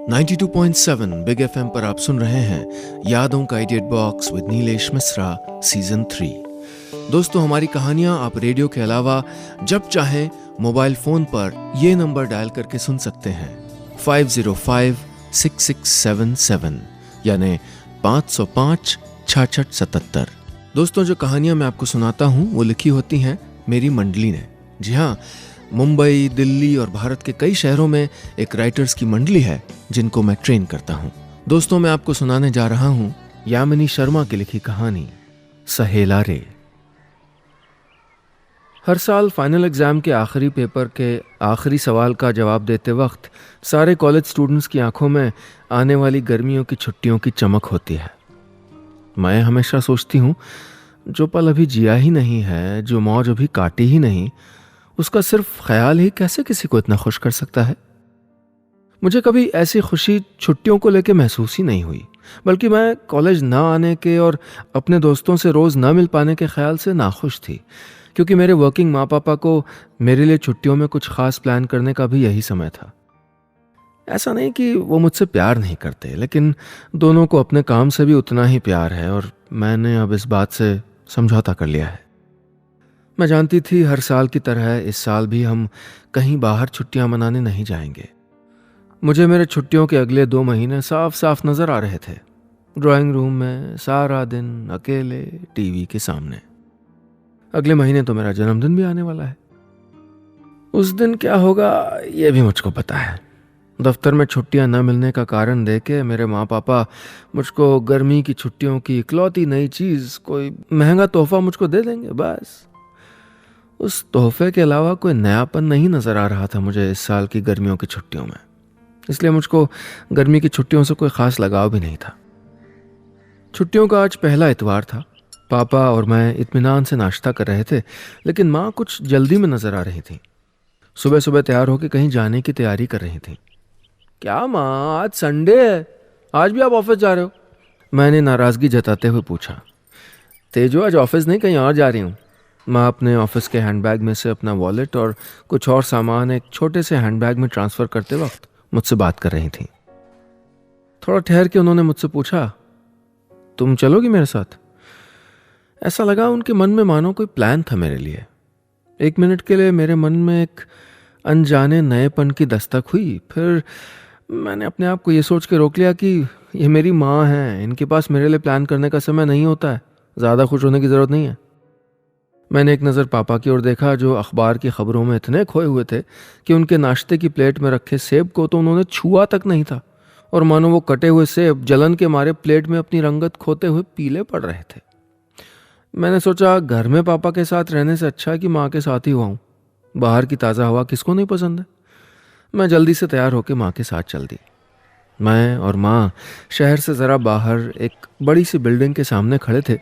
92.7 big FM पर आप सुन रहे हैं यादों का idiot box with Nilesh Mishra season 3। दोस्तों, हमारी कहानियां आप रेडियो के अलावा जब चाहें मोबाइल फोन पर ये नंबर डायल करके सुन सकते हैं 505-6677 यानी 505-6677। दोस्तों, जो कहानियां मैं आपको सुनाता हूं वो लिखी होती हैं मेरी मंडली ने। जी हाँ, मुंबई, दिल्ली और भारत के कई शहरों में एक राइटर्स की मंडली है जिनको मैं ट्रेन करता हूं। दोस्तों, मैं आपको सुनाने जा रहा हूं यामिनी शर्मा की लिखी कहानी सहेला रे। हर साल फाइनल एग्जाम के आखिरी पेपर के आखिरी सवाल का जवाब देते वक्त सारे कॉलेज स्टूडेंट्स की आंखों में आने वाली गर्मियों की छुट्टियों की चमक होती है। मैं हमेशा सोचती हूँ, जो पल अभी जिया ही नहीं है, जो मौज अभी काटी ही नहीं, उसका सिर्फ ख्याल ही कैसे किसी को इतना खुश कर सकता है। मुझे कभी ऐसी खुशी छुट्टियों को लेकर महसूस ही नहीं हुई, बल्कि मैं कॉलेज ना आने के और अपने दोस्तों से रोज ना मिल पाने के ख्याल से नाखुश थी, क्योंकि मेरे वर्किंग माँ पापा को मेरे लिए छुट्टियों में कुछ खास प्लान करने का भी यही समय था। ऐसा नहीं कि वो मुझसे प्यार नहीं करते, लेकिन दोनों को अपने काम से भी उतना ही प्यार है और मैंने अब इस बात से समझौता कर लिया है। मैं जानती थी हर साल की तरह इस साल भी हम कहीं बाहर छुट्टियां मनाने नहीं जाएंगे। मुझे मेरे छुट्टियों के अगले 2 महीने साफ साफ नजर आ रहे थे। ड्राइंग रूम में सारा दिन अकेले टीवी के सामने। अगले महीने तो मेरा जन्मदिन भी आने वाला है। उस दिन क्या होगा ये भी मुझको पता है। दफ्तर में छुट्टियां न मिलने का कारण देके मेरे माँ पापा मुझको गर्मी की छुट्टियों की इकलौती नई चीज, कोई महंगा तोहफा मुझको दे देंगे। बस उस तोहफे के अलावा कोई नयापन नहीं नजर आ रहा था मुझे इस साल की गर्मियों की छुट्टियों में। इसलिए मुझको गर्मी की छुट्टियों से कोई खास लगाव भी नहीं था। छुट्टियों का आज पहला इतवार था। पापा और मैं इत्मीनान से नाश्ता कर रहे थे, लेकिन माँ कुछ जल्दी में नजर आ रही थी। सुबह सुबह तैयार होकर कहीं जाने की तैयारी कर रही थी। क्या माँ, आज संडे है, आज भी आप ऑफिस जा रहे हो? मैंने नाराजगी जताते हुए पूछा। तेजो, आज ऑफिस नहीं, कहीं और जा रही हूँ। माँ अपने ऑफिस के हैंडबैग में से अपना वॉलेट और कुछ और सामान एक छोटे से हैंडबैग में ट्रांसफर करते वक्त मुझसे बात कर रही थी। थोड़ा ठहर के उन्होंने मुझसे पूछा, तुम चलोगी मेरे साथ? ऐसा लगा उनके मन में मानो कोई प्लान था मेरे लिए। 1 मिनट के लिए मेरे मन में एक अनजाने नएपन की दस्तक हुई। फिर मैंने अपने आप को ये सोच के रोक लिया कि ये मेरी माँ है, इनके पास मेरे लिए प्लान करने का समय नहीं होता है, ज़्यादा खुश होने की ज़रूरत नहीं है। मैंने एक नज़र पापा की ओर देखा, जो अखबार की खबरों में इतने खोए हुए थे कि उनके नाश्ते की प्लेट में रखे सेब को तो उन्होंने छुआ तक नहीं था, और मानो वो कटे हुए सेब जलन के मारे प्लेट में अपनी रंगत खोते हुए पीले पड़ रहे थे। मैंने सोचा, घर में पापा के साथ रहने से अच्छा है कि माँ के साथ ही हुआ हूँ। बाहर की ताज़ा हवा किसको नहीं पसंद है। मैं जल्दी से तैयार होकर माँ के साथ चल दी। मैं और माँ शहर से ज़रा बाहर एक बड़ी सी बिल्डिंग के सामने खड़े थे,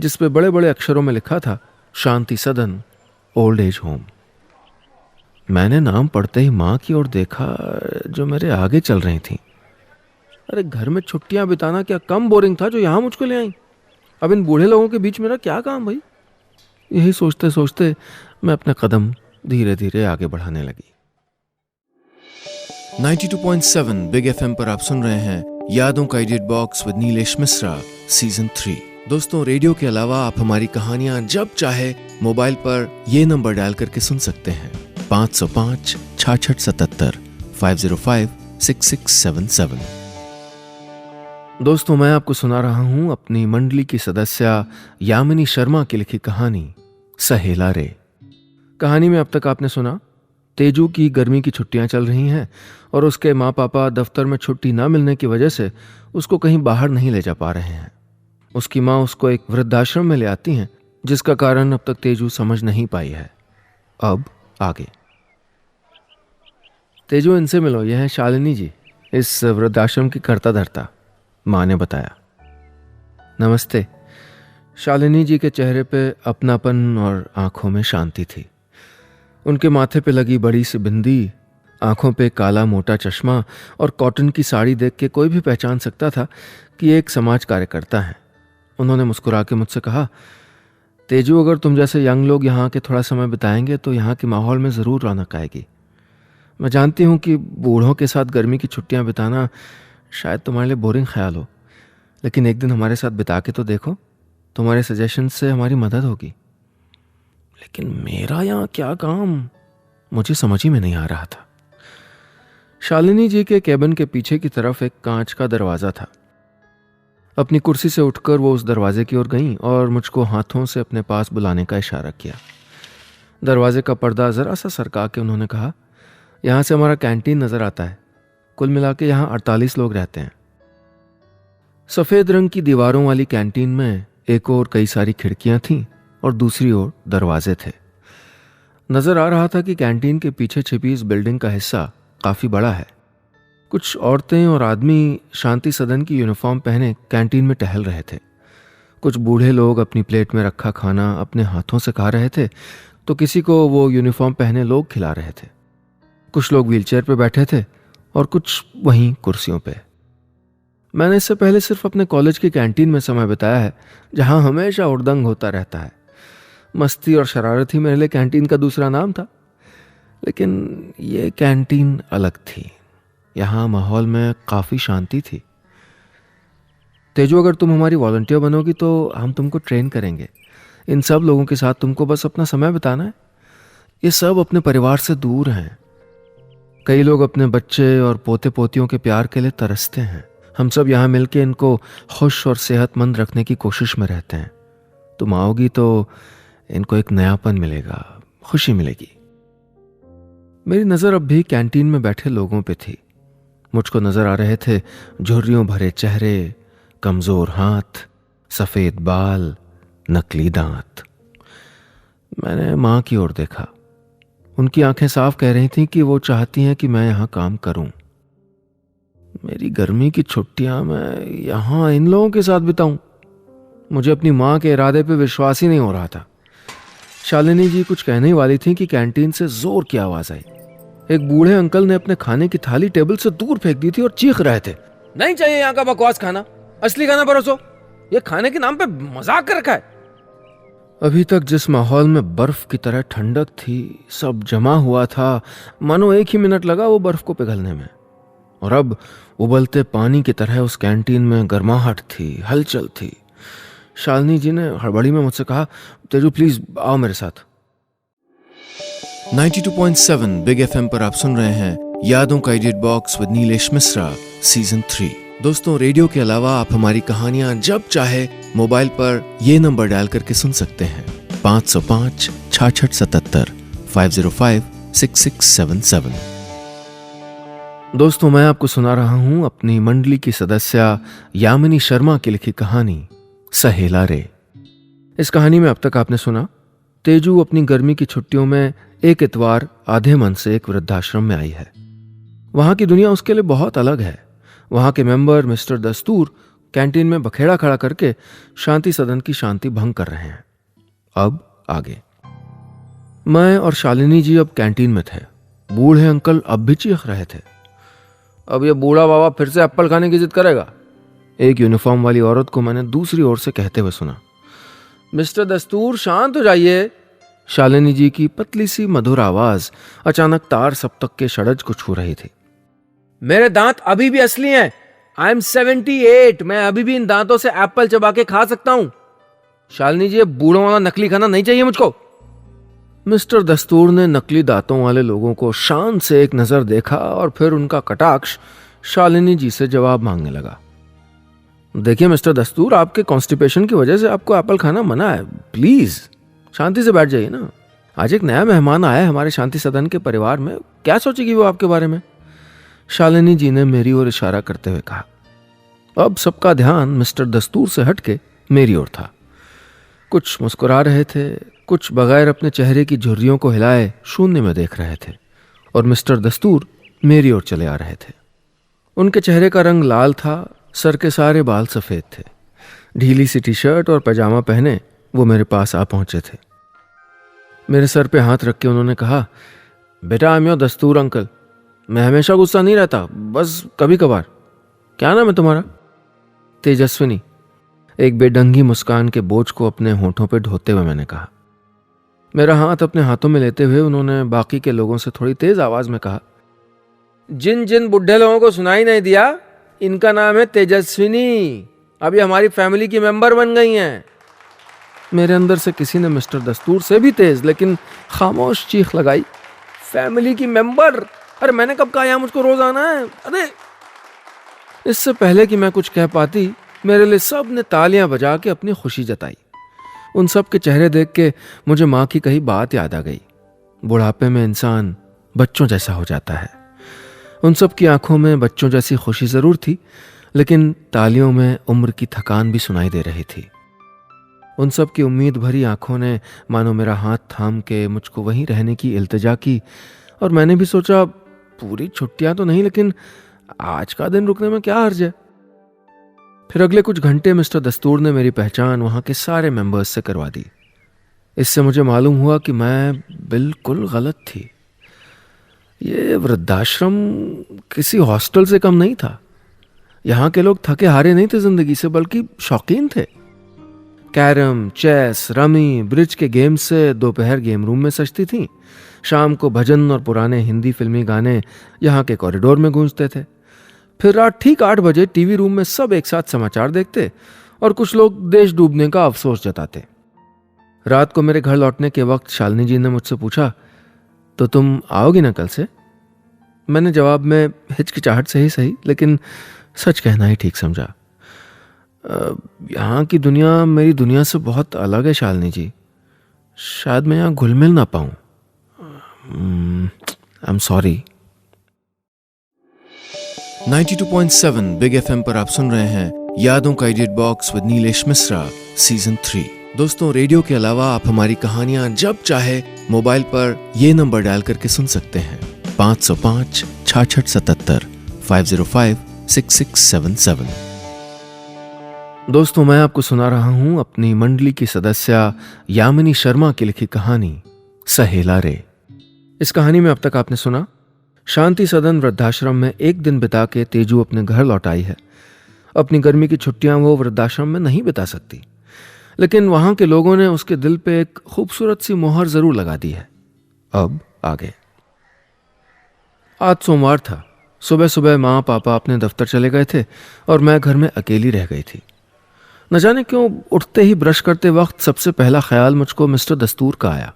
जिस पे बड़े बड़े अक्षरों में लिखा था शांति सदन ओल्ड एज होम। मैंने नाम पढ़ते ही माँ की ओर देखा, जो मेरे आगे चल रही थी। अरे, घर में छुट्टियां बिताना क्या कम बोरिंग था जो यहाँ मुझको ले आई? अब इन बूढ़े लोगों के बीच मेरा क्या काम भाई? यही सोचते सोचते मैं अपने कदम धीरे धीरे आगे बढ़ाने लगी। 92.7 बिग एफएम पर आप सुन रहे हैं यादों का idiot box with Nilesh Mishra season 3। दोस्तों, रेडियो के अलावा आप हमारी कहानियां जब चाहे मोबाइल पर ये नंबर डायल करके सुन सकते हैं 505-6677 505-6677। दोस्तों, मैं आपको सुना रहा हूं अपनी मंडली की सदस्य यामिनी शर्मा की लिखी कहानी सहेला रे। कहानी में अब तक आपने सुना, तेजू की गर्मी की छुट्टियां चल रही हैं और उसके माँ पापा दफ्तर में छुट्टी ना मिलने की वजह से उसको कहीं बाहर नहीं ले जा पा रहे हैं। उसकी माँ उसको एक वृद्धाश्रम में ले आती हैं, जिसका कारण अब तक तेजू समझ नहीं पाई है। अब आगे। तेजू, इनसे मिलो, यह है शालिनी जी, इस वृद्धाश्रम की कर्ता धर्ता, माँ ने बताया। नमस्ते। शालिनी जी के चेहरे पे अपनापन और आंखों में शांति थी। उनके माथे पे लगी बड़ी सी बिंदी, आंखों पे काला मोटा चश्मा और कॉटन की साड़ी देख के कोई भी पहचान सकता था कि एक समाज कार्यकर्ता है। उन्होंने मुस्कुरा के मुझसे कहा, तेजू, अगर तुम जैसे यंग लोग यहाँ के थोड़ा समय बिताएंगे तो यहाँ के माहौल में ज़रूर रौनक आएगी। मैं जानती हूँ कि बूढ़ों के साथ गर्मी की छुट्टियाँ बिताना शायद तुम्हारे लिए बोरिंग ख्याल हो, लेकिन एक दिन हमारे साथ बिता के तो देखो, तुम्हारे सजेशन से हमारी मदद होगी। लेकिन मेरा यहाँ क्या काम, मुझे समझ ही में नहीं आ रहा था। शालिनी जी के केबिन के पीछे की तरफ एक कांच का दरवाज़ा था। अपनी कुर्सी से उठकर वो उस दरवाजे की ओर गईं और मुझको हाथों से अपने पास बुलाने का इशारा किया। दरवाजे का पर्दा ज़रा सा सरका के उन्होंने कहा, यहाँ से हमारा कैंटीन नज़र आता है। कुल मिला के यहाँ 48 लोग रहते हैं। सफ़ेद रंग की दीवारों वाली कैंटीन में एक ओर कई सारी खिड़कियाँ थीं और दूसरी ओर दरवाजे थे। नज़र आ रहा था कि कैंटीन के पीछे छिपी इस बिल्डिंग का हिस्सा काफ़ी बड़ा है। कुछ औरतें और आदमी शांति सदन की यूनिफॉर्म पहने कैंटीन में टहल रहे थे। कुछ बूढ़े लोग अपनी प्लेट में रखा खाना अपने हाथों से खा रहे थे, तो किसी को वो यूनिफॉर्म पहने लोग खिला रहे थे। कुछ लोग व्हीलचेयर पे बैठे थे और कुछ वहीं कुर्सियों पे। मैंने इससे पहले सिर्फ अपने कॉलेज की कैंटीन में समय बिताया है, जहां हमेशा उड़दंग होता रहता है। मस्ती और शरारत ही मेरे लिए कैंटीन का दूसरा नाम था। लेकिन ये कैंटीन अलग थी। यहाँ माहौल में काफ़ी शांति थी। तेजू, अगर तुम हमारी वॉलंटियर बनोगी तो हम तुमको ट्रेन करेंगे। इन सब लोगों के साथ तुमको बस अपना समय बिताना है। ये सब अपने परिवार से दूर हैं। कई लोग अपने बच्चे और पोते पोतियों के प्यार के लिए तरसते हैं। हम सब यहाँ मिलके इनको खुश और सेहतमंद रखने की कोशिश में रहते हैं। तुम आओगी तो इनको एक नयापन मिलेगा, खुशी मिलेगी। मेरी नज़र अब भी कैंटीन में बैठे लोगों पे थी। मुझको नज़र आ रहे थे झुर्रियों भरे चेहरे, कमज़ोर हाथ, सफ़ेद बाल, नकली दांत। मैंने माँ की ओर देखा। उनकी आंखें साफ कह रही थीं कि वो चाहती हैं कि मैं यहाँ काम करूं। मेरी गर्मी की छुट्टियां मैं यहाँ इन लोगों के साथ बिताऊं? मुझे अपनी माँ के इरादे पे विश्वास ही नहीं हो रहा था। शालिनी जी कुछ कहने वाली थी कि कैंटीन से जोर की आवाज आई। एक बूढ़े अंकल ने अपने खाने की थाली टेबल से दूर फेंक दी थी और चीख रहे थे, नहीं चाहिए यहाँ का बकवास खाना, असली खाना परोसो। ये खाने के नाम पे मजाक कर रखा है। अभी तक जिस माहौल में बर्फ की तरह ठंडक थी, सब जमा हुआ था, मानो एक ही मिनट लगा वो बर्फ को पिघलने में। और अब उबलते पानी की तरह उस कैंटीन में गर्माहट थी, हलचल थी। शालिनी जी ने हड़बड़ी में मुझसे कहा, तेजू प्लीज आओ मेरे साथ। 92.7 बिग एफएम पर आप सुन रहे हैं यादों का edit box with Nilesh Mishra season 3। दोस्तों, रेडियो के अलावा आप हमारी कहानियां जब चाहे मोबाइल पर ये नंबर डायल करके सुन सकते हैं, 505 6677 505 6677। दोस्तों, मैं आपको सुना रहा हूं अपनी मंडली की सदस्य यामिनी शर्मा की लिखी कहानी सहेला रे। इस कहानी में अब तक आपने सुना, तेजू अपनी गर्मी की छुट्टियों में एक इतवार आधे मन से एक वृद्धाश्रम में आई है। वहां की दुनिया उसके लिए बहुत अलग है। वहां के मेंबर मिस्टर दस्तूर कैंटीन में बखेड़ा खड़ा करके शांति सदन की शांति भंग कर रहे हैं। अब आगे। मैं और शालिनी जी अब कैंटीन में थे। बूढ़े अंकल अब भी चीख रहे थे, अब ये बूढ़ा बाबा फिर से एप्पल खाने की जिद करेगा। एक यूनिफॉर्म वाली औरत को मैंने दूसरी ओर से कहते हुए सुना, मिस्टर दस्तूर शांत हो जाइए। शालिनी जी की पतली सी मधुर आवाज अचानक तार सप्तक के षडज को छू रही थी। मेरे दांत अभी भी असली हैं। I am 78। मैं अभी भी इन दांतों से एप्पल चबा के खा सकता हूं। शालिनी जी, बूढ़ों वाला नकली खाना नहीं चाहिए मुझको। मिस्टर दस्तूर ने नकली दांतों वाले लोगों को शान से एक नजर देखा और फिर उनका कटाक्ष शालिनी जी से जवाब मांगने लगा। देखिए मिस्टर दस्तूर, आपके कॉन्स्टिपेशन की वजह से आपको एप्पल खाना मना है। प्लीज शांति से बैठ जाइए ना। आज एक नया मेहमान आया है हमारे शांति सदन के परिवार में, क्या सोचेगी वो आपके बारे में? शालिनी जी ने मेरी ओर इशारा करते हुए कहा। अब सबका ध्यान मिस्टर दस्तूर से हटके मेरी ओर था। कुछ मुस्कुरा रहे थे, कुछ बगैर अपने चेहरे की झुर्रियों को हिलाए शून्य में देख रहे थे, और मिस्टर दस्तूर मेरी ओर चले आ रहे थे। उनके चेहरे का रंग लाल था, सर के सारे बाल सफेद थे। ढीली सी टी शर्ट और पैजामा पहने वो मेरे पास आ पहुंचे थे। मेरे सर पे हाथ रख के उन्होंने कहा, बेटा, आई एम योर दस्तूर अंकल। मैं हमेशा गुस्सा नहीं रहता, बस कभी कभार। क्या नाम है तुम्हारा? तेजस्विनी। एक बेढंगी मुस्कान के बोझ को अपने होठों पे ढोते हुए मैंने कहा। मेरा हाथ अपने हाथों में लेते हुए उन्होंने बाकी के लोगों से थोड़ी तेज आवाज में कहा, जिन जिन बुढ़े लोगों को सुनाई नहीं दिया, इनका नाम है तेजस्विनी। अभी हमारी फैमिली की मेंबर बन गई हैं। मेरे अंदर से किसी ने मिस्टर दस्तूर से भी तेज लेकिन खामोश चीख लगाई, फैमिली की मेंबर? अरे मैंने कब कहा यहाँ मुझको रोज आना है? अरे इससे पहले कि मैं कुछ कह पाती, मेरे लिए सब ने तालियां बजा के अपनी खुशी जताई। उन सब के चेहरे देख के मुझे माँ की कही बात याद आ गई, बुढ़ापे में इंसान बच्चों जैसा हो जाता है। उन सब की आंखों में बच्चों जैसी खुशी जरूर थी, लेकिन तालियों में उम्र की थकान भी सुनाई दे रही थी। उन सब की उम्मीद भरी आंखों ने मानो मेरा हाथ थाम के मुझको वहीं रहने की इल्तिजा की, और मैंने भी सोचा पूरी छुट्टियां तो नहीं, लेकिन आज का दिन रुकने में क्या हर्ज है। फिर अगले कुछ घंटे मिस्टर दस्तूर ने मेरी पहचान वहां के सारे मेंबर्स से करवा दी। इससे मुझे मालूम हुआ कि मैं बिल्कुल गलत थी। ये वृद्धाश्रम किसी हॉस्टल से कम नहीं था। यहाँ के लोग थके हारे नहीं थे जिंदगी से, बल्कि शौकीन थे। कैरम, चेस, रमी, ब्रिज के गेम से दोपहर गेम रूम में सजती थीं। शाम को भजन और पुराने हिंदी फिल्मी गाने यहाँ के कॉरिडोर में गूंजते थे। फिर रात ठीक 8 बजे टीवी रूम में सब एक साथ समाचार देखते और कुछ लोग देश डूबने का अफसोस जताते। रात को मेरे घर लौटने के वक्त शालिनी जी ने मुझसे पूछा, तो तुम आओगी ना कल से? मैंने जवाब में हिचकिचाहट से ही सही, लेकिन सच कहना ही ठीक समझा। यहाँ की दुनिया मेरी दुनिया से बहुत अलग है शालिनी जी, शायद मैं यहाँ घुल मिल ना पाऊँ। I am sorry. 92.7 big FM पर आप सुन रहे हैं यादों का edit box with Nilesh Mishra season 3। दोस्तों, रेडियो के अलावा आप हमारी कहानियां जब चाहे मोबाइल पर ये नंबर डायल करके सुन सकते हैं, 505 66 77 505 6677। दोस्तों, मैं आपको सुना रहा हूं अपनी मंडली की सदस्य यामिनी शर्मा की लिखी कहानी सहेला रे। इस कहानी में अब तक आपने सुना, शांति सदन वृद्धाश्रम में एक दिन बिता के तेजू अपने घर लौट आई है। अपनी गर्मी की छुट्टियां वो वृद्धाश्रम में नहीं बिता सकती, लेकिन वहां के लोगों ने उसके दिल पे एक खूबसूरत सी मोहर जरूर लगा दी है। अब आगे। आज सोमवार था। सुबह सुबह माँ पापा अपने दफ्तर चले गए थे और मैं घर में अकेली रह गई थी। न जाने क्यों उठते ही ब्रश करते वक्त सबसे पहला ख्याल मुझको मिस्टर दस्तूर का आया।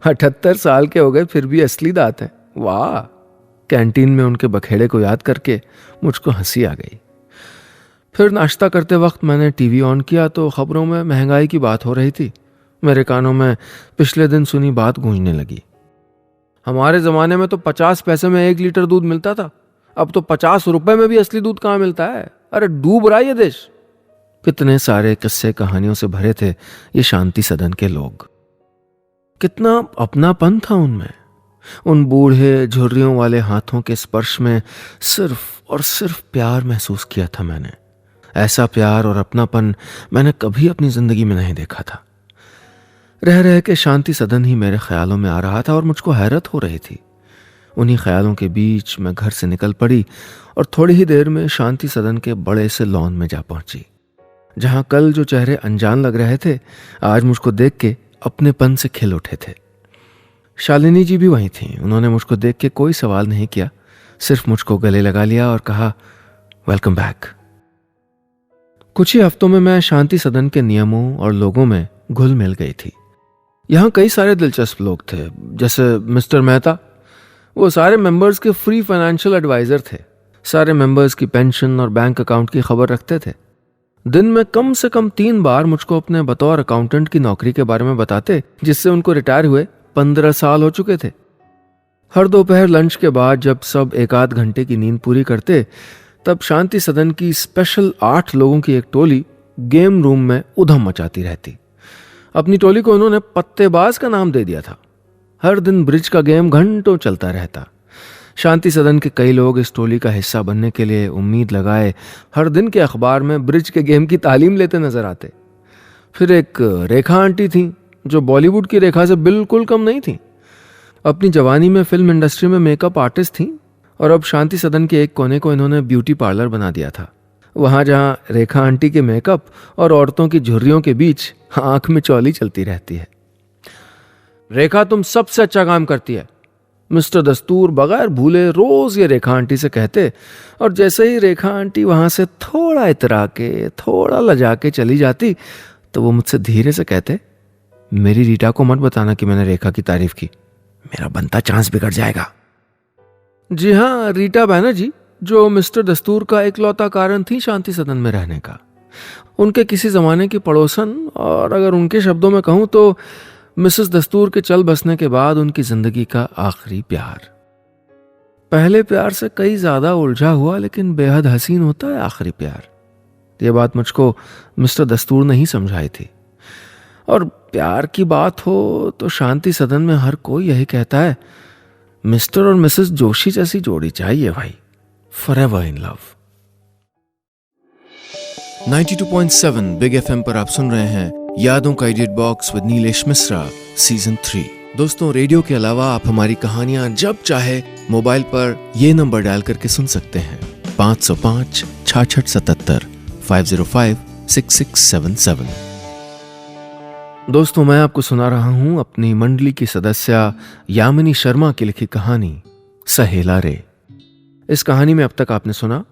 78 साल के हो गए फिर भी असली दांत है, वाह। कैंटीन में उनके बखेड़े को याद करके मुझको हंसी आ गई। फिर नाश्ता करते वक्त मैंने टीवी ऑन किया तो खबरों में महंगाई की बात हो रही थी। मेरे कानों में पिछले दिन सुनी बात गूंजने लगी। हमारे ज़माने में तो 50 पैसे में 1 लीटर दूध मिलता था, अब तो 50 रुपए में भी असली दूध कहाँ मिलता है। अरे डूब रहा है ये देश। कितने सारे किस्से कहानियों से भरे थे ये शांति सदन के लोग। कितना अपनापन था उनमें। उन बूढ़े झुर्रियों वाले हाथों के स्पर्श में सिर्फ और सिर्फ प्यार महसूस किया था मैंने। ऐसा प्यार और अपनापन मैंने कभी अपनी जिंदगी में नहीं देखा था। रह रह के शांति सदन ही मेरे ख्यालों में आ रहा था और मुझको हैरत हो रही थी। उन्हीं ख्यालों के बीच मैं घर से निकल पड़ी और थोड़ी ही देर में शांति सदन के बड़े से लॉन में जा पहुंची, जहां कल जो चेहरे अनजान लग रहे थे आज मुझको देख के अपनेपन से खिल उठे थे। शालिनी जी भी वहीं थीं। उन्होंने मुझको देख के कोई सवाल नहीं किया, सिर्फ मुझको गले लगा लिया और कहा, वेलकम बैक। कुछ ही हफ्तों में मैं शांति सदन के नियमों और लोगों में घुल मिल गई थी। यहाँ कई सारे दिलचस्प लोग थे, जैसे मिस्टर मेहता। वो सारे मेंबर्स के फ्री फाइनेंशियल एडवाइजर थे। सारे मेंबर्स की पेंशन और बैंक अकाउंट की खबर रखते थे। दिन में कम से कम 3 बार मुझको अपने बतौर अकाउंटेंट की नौकरी के बारे में बताते, जिससे उनको रिटायर हुए 15 साल हो चुके थे। हर दोपहर लंच के बाद जब सब 1-8 घंटे की नींद पूरी करते, तब शांति सदन की स्पेशल 8 लोगों की एक टोली गेम रूम में उधम मचाती रहती। अपनी टोली को उन्होंने पत्तेबाज का नाम दे दिया था। हर दिन ब्रिज का गेम घंटों चलता रहता। शांति सदन के कई लोग इस टोली का हिस्सा बनने के लिए उम्मीद लगाए हर दिन के अखबार में ब्रिज के गेम की तालीम लेते नजर आते। फिर एक रेखा आंटी थी जो बॉलीवुड की रेखा से बिल्कुल कम नहीं थी। अपनी जवानी में फिल्म इंडस्ट्री में मेकअप आर्टिस्ट थी और अब शांति सदन के एक कोने को इन्होंने ब्यूटी पार्लर बना दिया था। वहां जहां रेखा आंटी के मेकअप और औरतों की झुर्रियों के बीच आंख में चौली चलती रहती है। रेखा तुम सबसे अच्छा काम करती है, मिस्टर दस्तूर बगैर भूले रोज ये रेखा आंटी से कहते, और जैसे ही रेखा आंटी वहां से थोड़ा इतरा के, थोड़ा लजा के चली जाती, तो वो मुझसे धीरे से कहते, मेरी रीटा को मत बताना कि मैंने रेखा की तारीफ की, मेरा बनता चांस बिगड़ जाएगा। जी हाँ, रीटा बैनर्जी, जो मिस्टर दस्तूर का इकलौता कारण थी शांति सदन में रहने का। उनके किसी जमाने की पड़ोसन, और अगर उनके शब्दों में कहूं तो मिसेस दस्तूर के चल बसने के बाद उनकी जिंदगी का आखिरी प्यार। पहले प्यार से कई ज्यादा उलझा हुआ लेकिन बेहद हसीन होता है आखिरी प्यार। यह बात मुझको मिस्टर दस्तूर ने ही समझाई थी। और प्यार की बात हो तो शांति सदन में हर कोई यही कहता है, मिस्टर और मिसेस जोशी जैसी जोड़ी चाहिए भाई, forever in love. 92.7 big FM पर आप सुन रहे हैं यादों का edit box with Nilesh Mishra season 3। दोस्तों, रेडियो के अलावा आप हमारी कहानियां जब चाहे मोबाइल पर ये नंबर डायल करके सुन सकते हैं, 505 6677 505 6677। दोस्तों, मैं आपको सुना रहा हूं अपनी मंडली की सदस्य यामिनी शर्मा की लिखी कहानी सहेला रे। इस कहानी में अब तक आपने सुना,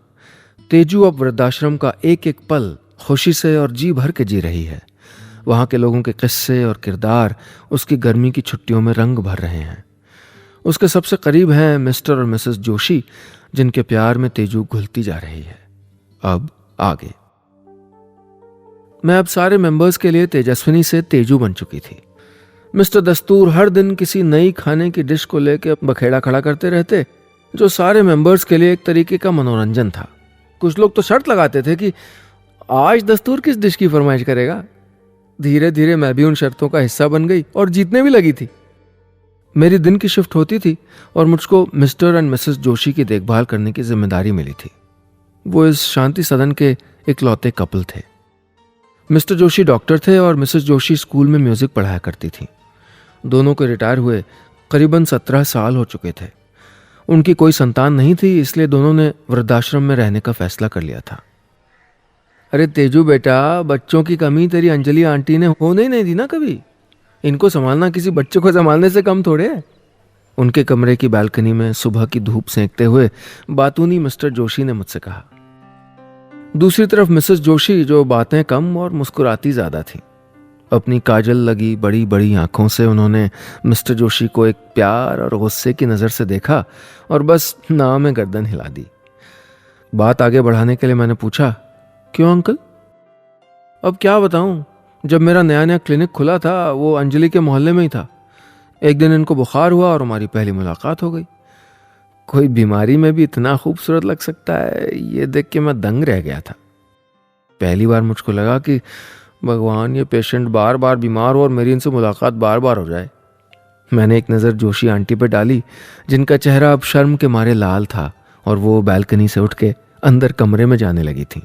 तेजू अब वृद्धाश्रम का एक एक पल खुशी से और जी भर के जी रही है। वहां के लोगों के किस्से और किरदार उसकी गर्मी की छुट्टियों में रंग भर रहे हैं। उसके सबसे करीब हैं मिस्टर और मिसेस जोशी, जिनके प्यार में तेजू घुलती जा रही है। अब आगे। मैं अब सारे मेंबर्स के लिए तेजस्विनी से तेजू बन चुकी थी। मिस्टर दस्तूर हर दिन किसी नई खाने की डिश को लेकर बखेड़ा खड़ा करते रहते, जो सारे मेंबर्स के लिए एक तरीके का मनोरंजन था। कुछ लोग तो शर्त लगाते थे कि आज दस्तूर किस डिश की फरमाइश करेगा। धीरे धीरे मैं भी उन शर्तों का हिस्सा बन गई और जीतने भी लगी थी। मेरी दिन की शिफ्ट होती थी और मुझको मिस्टर एंड मिसेस जोशी की देखभाल करने की जिम्मेदारी मिली थी। वो इस शांति सदन के इकलौते कपल थे। मिस्टर जोशी डॉक्टर थे और मिसेस जोशी स्कूल में म्यूजिक पढ़ाया करती थी। दोनों के रिटायर हुए करीबन 17 साल हो चुके थे। उनकी कोई संतान नहीं थी, इसलिए दोनों ने वृद्धाश्रम में रहने का फैसला कर लिया था। अरे तेजू बेटा, बच्चों की कमी तेरी अंजलि आंटी ने होने ही नहीं दी ना कभी। इनको संभालना किसी बच्चे को संभालने से कम थोड़े है। उनके कमरे की बालकनी में सुबह की धूप सेंकते हुए बातूनी मिस्टर जोशी ने मुझसे कहा। दूसरी तरफ मिसेस जोशी, जो बातें कम और मुस्कुराती ज्यादा थी। अपनी काजल लगी बड़ी बड़ी आंखों से उन्होंने मिस्टर जोशी को एक प्यार और गुस्से की नजर से देखा और बस नाव में गर्दन हिला दी। बात आगे बढ़ाने के लिए मैंने पूछा, क्यों अंकल? अब क्या बताऊं, जब मेरा नया नया क्लिनिक खुला था वो अंजलि के मोहल्ले में ही था। एक दिन इनको बुखार हुआ और हमारी पहली मुलाकात हो गई। कोई बीमारी में भी इतना खूबसूरत लग सकता है, ये देख के मैं दंग रह गया था। पहली बार मुझको लगा कि भगवान, ये पेशेंट बार बार बीमार हो और मेरी इनसे मुलाकात बार बार हो जाए। मैंने एक नज़र जोशी आंटी पर डाली, जिनका चेहरा अब शर्म के मारे लाल था और वो बैल्कनी से उठ के अंदर कमरे में जाने लगी थी।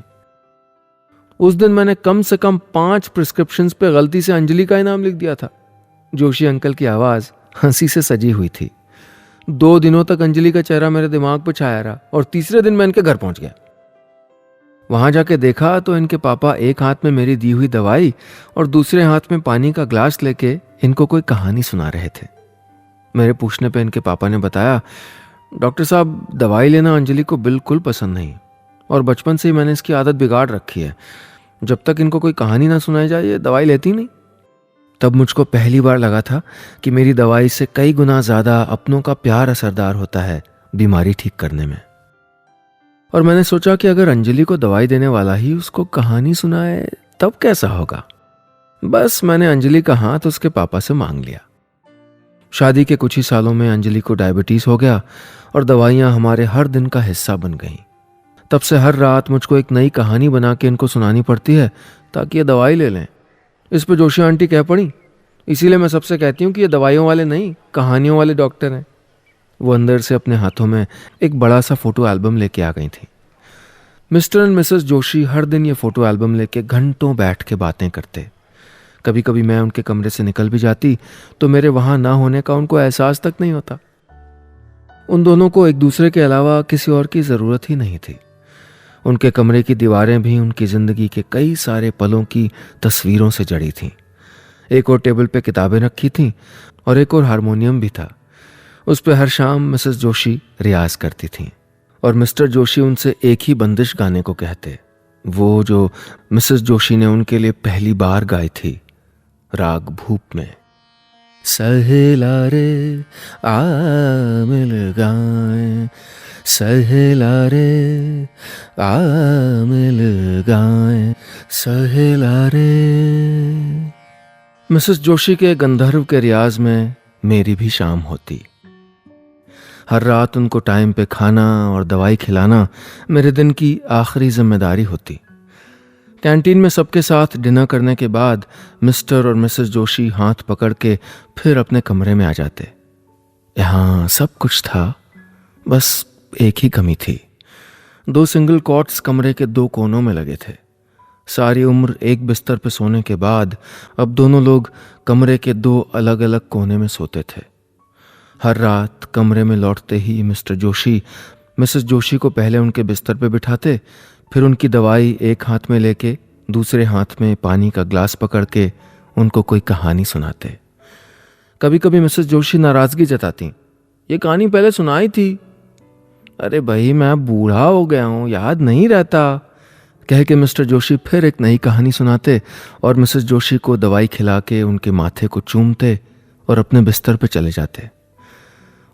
उस दिन मैंने कम से कम 5 प्रिस्क्रिप्शंस पे गलती से अंजलि का ही नाम लिख दिया था। जोशी अंकल की आवाज़ हंसी से सजी हुई थी। 2 दिनों तक अंजलि का चेहरा मेरे दिमाग पर छाया रहा और तीसरे दिन मैं इनके घर पहुंच गया। वहां जाके देखा तो इनके पापा एक हाथ में मेरी दी हुई दवाई और दूसरे हाथ में पानी का ग्लास लेके इनको कोई कहानी सुना रहे थे। मेरे पूछने पे इनके पापा ने बताया, डॉक्टर साहब, दवाई लेना अंजलि को बिल्कुल पसंद नहीं और बचपन से ही मैंने इसकी आदत बिगाड़ रखी है। जब तक इनको कोई कहानी ना सुनाई जाए ये दवाई लेती नहीं। तब मुझको पहली बार लगा था कि मेरी दवाई से कई गुना ज्यादा अपनों का प्यार असरदार होता है बीमारी ठीक करने में। और मैंने सोचा कि अगर अंजलि को दवाई देने वाला ही उसको कहानी सुनाए तब कैसा होगा। बस मैंने अंजलि का हाथ उसके पापा से मांग लिया। शादी के कुछ ही सालों में अंजलि को डायबिटीज हो गया और दवाइयां हमारे हर दिन का हिस्सा बन गईं। तब से हर रात मुझको एक नई कहानी बना के इनको सुनानी पड़ती है ताकि ये दवाई ले लें। इस पे जोशी आंटी कह पड़ी, इसीलिए मैं सबसे कहती हूँ कि ये दवाइयों वाले नहीं, कहानियों वाले डॉक्टर हैं। वो अंदर से अपने हाथों में एक बड़ा सा फोटो एल्बम लेके आ गई थी। मिस्टर एंड मिसेस जोशी हर दिन ये फोटो एल्बम लेके घंटों बैठ के बातें करते। कभी कभी मैं उनके कमरे से निकल भी जाती तो मेरे वहां ना होने का उनको एहसास तक नहीं होता। उन दोनों को एक दूसरे के अलावा किसी और की जरूरत ही नहीं थी। उनके कमरे की दीवारें भी उनकी जिंदगी के कई सारे पलों की तस्वीरों से जड़ी थीं। एक और टेबल पे किताबें रखी थीं और एक और हारमोनियम भी था। उस पर हर शाम मिसेस जोशी रियाज करती थीं और मिस्टर जोशी उनसे एक ही बंदिश गाने को कहते, वो जो मिसेस जोशी ने उनके लिए पहली बार गाई थी, राग भूप में। सहेला रे आ मिल गाएं, सहेला रे आ मिल गाएं, सहेला रे। मिसेस जोशी के गंधर्व के रियाज में मेरी भी शाम होती। हर रात उनको टाइम पे खाना और दवाई खिलाना मेरे दिन की आखिरी जिम्मेदारी होती। कैंटीन में सबके साथ डिनर करने के बाद मिस्टर और मिसेस जोशी हाथ पकड़ के फिर अपने कमरे में आ जाते। यहाँ सब कुछ था, बस एक ही कमी थी। 2 सिंगल कॉट्स कमरे के 2 कोनों में लगे थे। सारी उम्र एक बिस्तर पे सोने के बाद अब दोनों लोग कमरे के 2 अलग अलग कोने में सोते थे। हर रात कमरे में लौटते ही मिस्टर जोशी मिसेस जोशी को पहले उनके बिस्तर पे बिठाते, फिर उनकी दवाई एक हाथ में लेके दूसरे हाथ में पानी का ग्लास पकड़ के उनको कोई कहानी सुनाते। कभी कभी मिसेस जोशी नाराज़गी जताती, ये कहानी पहले सुनाई थी। अरे भाई मैं बूढ़ा हो गया हूँ, याद नहीं रहता, कह के मिस्टर जोशी फिर एक नई कहानी सुनाते और मिसेस जोशी को दवाई खिला के उनके माथे को चूमते और अपने बिस्तर पे चले जाते।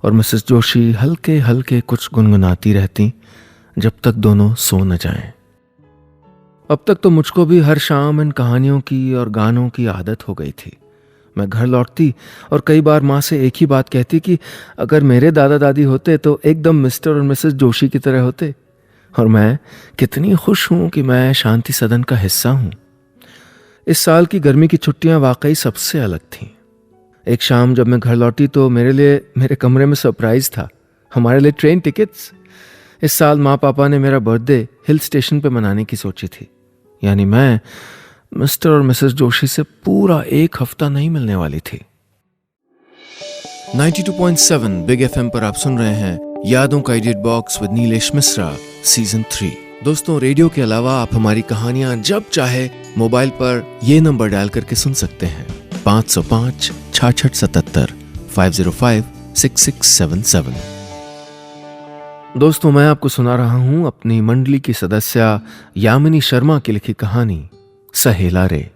और मिसेस जोशी हल्के हल्के कुछ गुनगुनाती रहती जब तक दोनों सो न जाएं। अब तक तो मुझको भी हर शाम इन कहानियों की और गानों की आदत हो गई थी। मैं घर लौटती और कई बार माँ से एक ही बात कहती कि अगर मेरे दादा दादी होते तो एकदम मिस्टर और मिसेस जोशी की तरह होते। और मैं कितनी खुश हूँ कि मैं शांति सदन का हिस्सा हूँ। इस साल की गर्मी की छुट्टियाँ वाकई सबसे अलग थीं। एक शाम जब मैं घर लौटी तो मेरे लिए मेरे कमरे में सरप्राइज था, हमारे लिए ट्रेन टिकट्स। इस साल माँ पापा ने मेरा बर्थडे हिल स्टेशन पे मनाने की सोची थी, यानी मैं मिस्टर और मिसेस जोशी से पूरा एक हफ्ता नहीं मिलने वाली थी। 92.7 बिग एफएम पर आप सुन रहे हैं यादों का edit box with Nilesh Mishra season 3। दोस्तों, रेडियो के अलावा आप हमारी कहानियां जब चाहे मोबाइल पर ये नंबर डायल करके सुन सकते हैं, 505 6677 505 6677। दोस्तों, मैं आपको सुना रहा हूं अपनी मंडली की सदस्य यामिनी शर्मा की लिखी कहानी सहेला रे।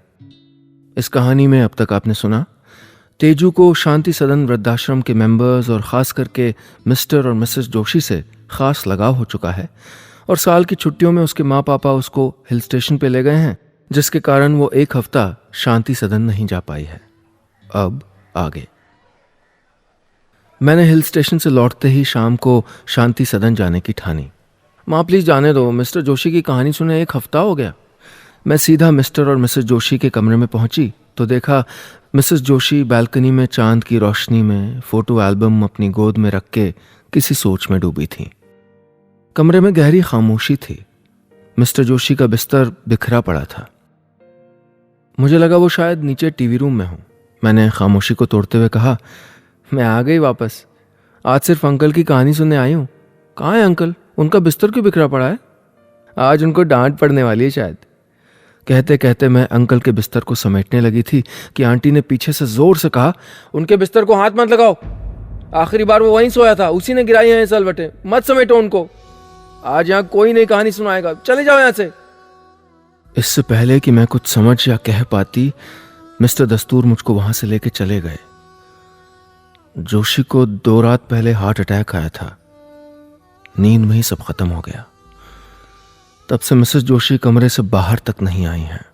इस कहानी में अब तक आपने सुना, तेजू को शांति सदन वृद्धाश्रम के मेंबर्स और खास करके मिस्टर और मिसेस जोशी से खास लगाव हो चुका है और साल की छुट्टियों में उसके माँ पापा उसको हिल स्टेशन पे ले गए हैं, जिसके कारण वो एक हफ्ता शांति सदन नहीं जा पाई है। अब आगे। मैंने हिल स्टेशन से लौटते ही शाम को शांति सदन जाने की ठानी। माँ प्लीज जाने दो, मिस्टर जोशी की कहानी सुने एक हफ्ता हो गया। मैं सीधा मिस्टर और मिसेस जोशी के कमरे में पहुंची तो देखा मिसेस जोशी बालकनी में चांद की रोशनी में फोटो एल्बम अपनी गोद में रख के किसी सोच में डूबी थी। कमरे में गहरी खामोशी थी। मिस्टर जोशी का बिस्तर बिखरा पड़ा था। मुझे लगा वो शायद नीचे टीवी रूम में हो। मैंने खामोशी को तोड़ते हुए कहा, मैं आ गई वापस, आज सिर्फ अंकल की कहानी सुनने आई हूँ। कहाँ है अंकल? उनका बिस्तर क्यों बिखरा पड़ा है? आज उनको डांट पड़ने वाली है शायद। कहते कहते मैं अंकल के बिस्तर को समेटने लगी थी कि आंटी ने पीछे से जोर से कहा, उनके बिस्तर को हाथ मत लगाओ, आखिरी बार वो वहीं सोया था, उसी ने गिराई है सलवटें, मत समेटो उनको, आज यहाँ कोई नई कहानी सुनाएगा, चले जाओ यहाँ से। इससे पहले कि मैं कुछ समझ या कह पाती, मिस्टर दस्तूर मुझको वहां से लेके चले गए। जोशी को 2 रात पहले हार्ट अटैक आया था। नींद में ही सब खत्म हो गया। तब से मिसेस जोशी कमरे से बाहर तक नहीं आई हैं।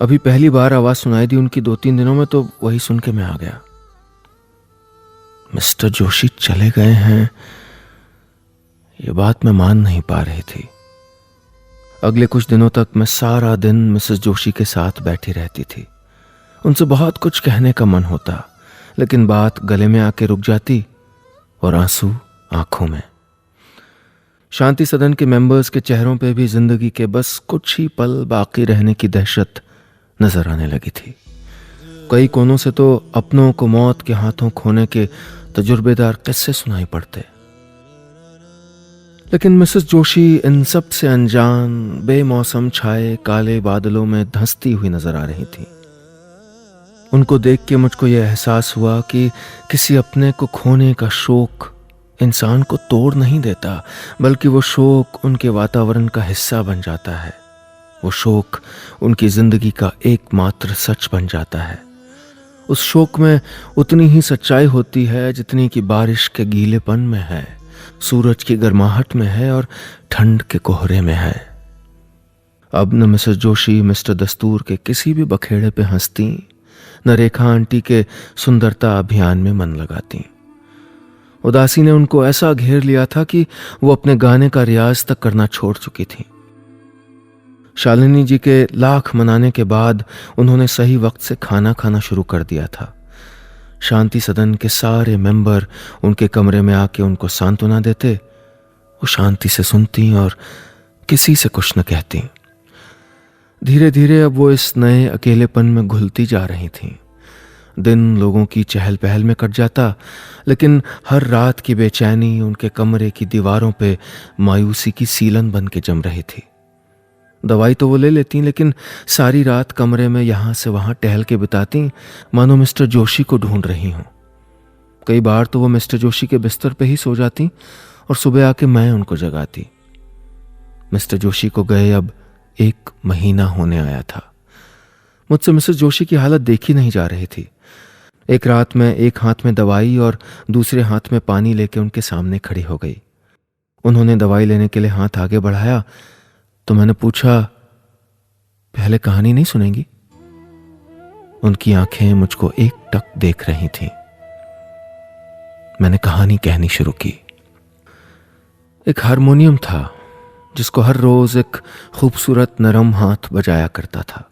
अभी पहली बार आवाज सुनाई दी उनकी 2-3 दिनों में, तो वही सुन के मैं आ गया। मिस्टर जोशी चले गए हैं, ये बात मैं मान नहीं पा रही थी। अगले कुछ दिनों तक मैं सारा दिन मिसेस जोशी के साथ बैठी रहती थी। उनसे बहुत कुछ कहने का मन होता, लेकिन बात गले में आके रुक जाती और आंसू आंखों में। शांति सदन के मेंबर्स के चेहरों पे भी जिंदगी के बस कुछ ही पल बाकी रहने की दहशत नजर आने लगी थी। कई कोनों से तो अपनों को मौत के हाथों खोने के तजुर्बेदार किस्से सुनाई पड़ते, लेकिन मिसेस जोशी इन सब से अनजान बेमौसम छाए काले बादलों में धंसती हुई नजर आ रही थी। उनको देख के मुझको ये एहसास हुआ कि किसी अपने को खोने का शोक इंसान को तोड़ नहीं देता, बल्कि वो शोक उनके वातावरण का हिस्सा बन जाता है। वो शोक उनकी जिंदगी का एकमात्र सच बन जाता है। उस शोक में उतनी ही सच्चाई होती है जितनी कि बारिश के गीलेपन में है, सूरज की गर्माहट में है और ठंड के कोहरे में है। अब न मिसेस जोशी मिस्टर दस्तूर के किसी भी बखेड़े पे हंसती, न रेखा आंटी के सुंदरता अभियान में मन लगाती। उदासी ने उनको ऐसा घेर लिया था कि वो अपने गाने का रियाज तक करना छोड़ चुकी थी। शालिनी जी के लाख मनाने के बाद उन्होंने सही वक्त से खाना खाना शुरू कर दिया था। शांति सदन के सारे मेंबर उनके कमरे में आके उनको सांत्वना देते। वो शांति से सुनती और किसी से कुछ न कहती। धीरे धीरे अब वो इस नए अकेलेपन में घुलती जा रही थीं। दिन लोगों की चहल पहल में कट जाता, लेकिन हर रात की बेचैनी उनके कमरे की दीवारों पे मायूसी की सीलन बन के जम रही थी। दवाई तो वो ले लेती, लेकिन सारी रात कमरे में यहाँ से वहाँ टहल के बिताती, मानो मिस्टर जोशी को ढूंढ रही हूँ। कई बार तो वो मिस्टर जोशी के बिस्तर पे ही सो जाती और सुबह आके मैं उनको जगाती। मिस्टर जोशी को गए अब 1 महीना होने आया था। मुझसे मिसेस जोशी की हालत देखी नहीं जा रही थी। एक रात मैं एक हाथ में दवाई और दूसरे हाथ में पानी लेके उनके सामने खड़ी हो गई। उन्होंने दवाई लेने के लिए हाथ आगे बढ़ाया तो मैंने पूछा, पहले कहानी नहीं सुनेंगी? उनकी आंखें मुझको एकटक देख रही थीं। मैंने कहानी कहनी शुरू की। एक हारमोनियम था जिसको हर रोज एक खूबसूरत नरम हाथ बजाया करता था।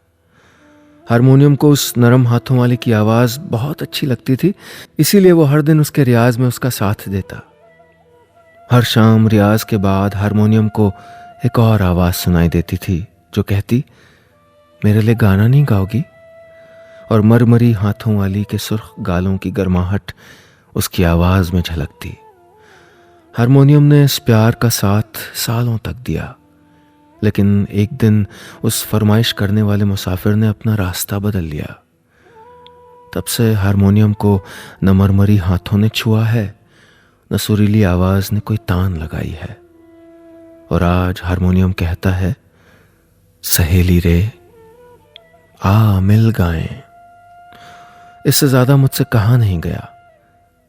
हारमोनियम को उस नरम हाथों वाले की आवाज बहुत अच्छी लगती थी, इसीलिए वो हर दिन उसके रियाज में उसका साथ देता। हर शाम रियाज के बाद हारमोनियम को एक और आवाज सुनाई देती थी जो कहती, मेरे लिए गाना नहीं गाओगी? और मरमरी हाथों वाली के सुर्ख गालों की गर्माहट उसकी आवाज में झलकती। हारमोनियम ने इस प्यार का साथ सालों तक दिया, लेकिन एक दिन उस फरमाइश करने वाले मुसाफिर ने अपना रास्ता बदल लिया। तब से हारमोनियम को न मरमरी हाथों ने छुआ है, न सुरीली आवाज ने कोई तान लगाई है। और आज हारमोनियम कहता है, सहेली रे आ मिल गाएं। इससे ज्यादा मुझसे कहा नहीं गया।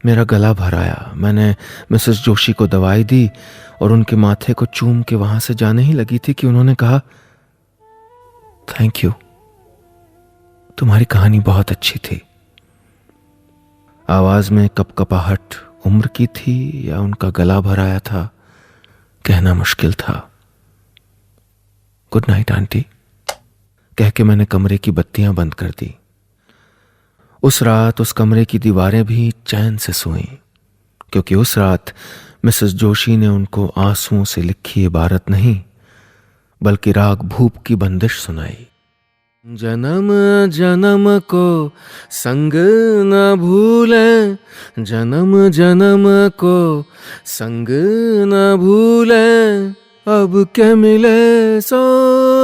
मेरा गला भर आया। मैंने मिसेस जोशी को दवाई दी और उनके माथे को चूम के वहां से जाने ही लगी थी कि उन्होंने कहा, थैंक यू, तुम्हारी कहानी बहुत अच्छी थी। आवाज में कपकपाहट उम्र की थी या उनका गला भर आया था, कहना मुश्किल था। गुड नाइट आंटी, कह के मैंने कमरे की बत्तियां बंद कर दी। उस रात उस कमरे की दीवारें भी चैन से सोईं, क्योंकि उस रात मिसेस जोशी ने उनको आंसुओं से लिखी इबारत नहीं बल्कि राग भूप की बंदिश सुनाई। जन्म जन्म को संग न भूलें, जन्म जन्म को संग न भूलें, अब के मिले सो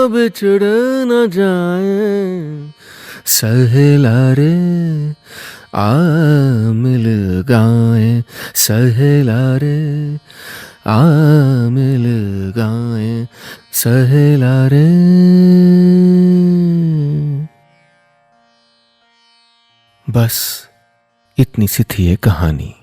बिछड़ न जाए, सहेला रे आ मिल गाएं, सहेला रे आ मिल गाएं, सहेला रे। बस इतनी सी थी ये कहानी।